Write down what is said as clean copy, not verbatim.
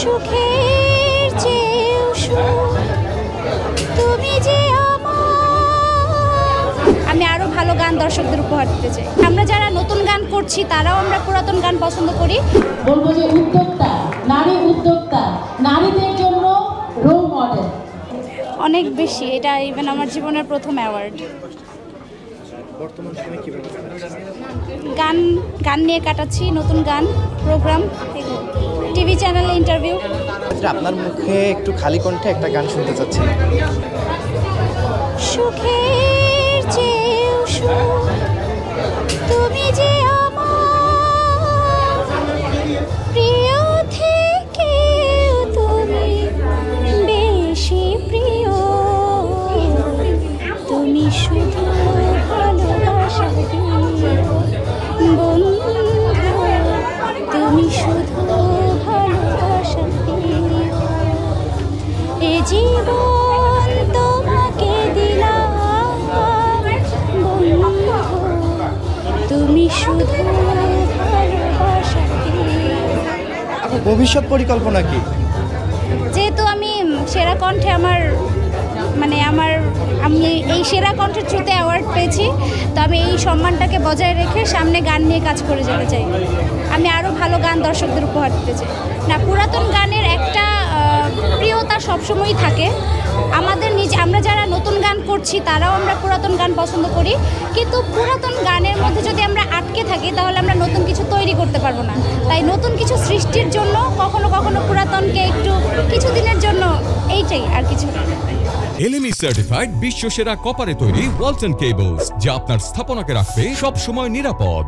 সুখের চেয়েও সুখ তুমি যে আমার। আমি আরো ভালো গান দর্শকদের উপহার দিতে চাই। আমরা যারা নতুন গান করছি তারাও আমরা পুরাতন গান পছন্দ করি। বলবো যে উদ্যোক্তা, নারী উদ্যোক্তা, নারীদের জন্য রোল মডেল অনেক বেশি। এটা ইভেন আমার জীবনের প্রথম অ্যাওয়ার্ড। গান গান নিয়ে কাটাচ্ছি, নতুন গান, প্রোগ্রাম, টিভি চ্যানেলে ইন্টারভিউ। আপনার মুখে একটু খালি কণ্ঠে একটা গান শুনতে চাচ্ছি। সুখের চেয়েও সুখ তুমি যে আমার, প্রিয় থেকেও তুমি বেশি প্রিয়, তুমি শুধু ভালোবাসা দিও বন্ধু, তুমি শুধু ভালোবাসা দিও। এ জীবন তোমাকে দিলাম বন্ধু, তুমি শুধু ভালোবাসা দিও। ভবিষ্যৎ পরিকল্পনা কি? যেহেতু আমি সেরা কণ্ঠে আমি এই সেরা কণ্ঠের থ্রুতে অ্যাওয়ার্ড পেয়েছি, তো আমি এই সম্মানটাকে বজায় রেখে সামনে গান নিয়ে কাজ করে যেতে চাই। আমি আরও ভালো গান দর্শকদের উপহার দিতে চাই। না, পুরাতন গানের একটা প্রিয়তা সবসময়ই থাকে। আমরা যারা নতুন গান করছি তারাও আমরা পুরাতন গান পছন্দ করি, কিন্তু পুরাতন গানের মধ্যে যদি আমরা আটকে থাকি তাহলে আমরা নতুন কিছু তৈরি করতে পারবো না। তাই নতুন কিছু সৃষ্টির জন্য কখনো কখনো পুরাতনকে একটু কিছুদিনের জন্য, এইটাই আর কিছু না। LME সার্টিফাইড বিশ্বসেরা কপারে তৈরি ওয়ালটন কেবলস, যা আপনার স্থাপনাকে রাখবে সব সময় নিরাপদ।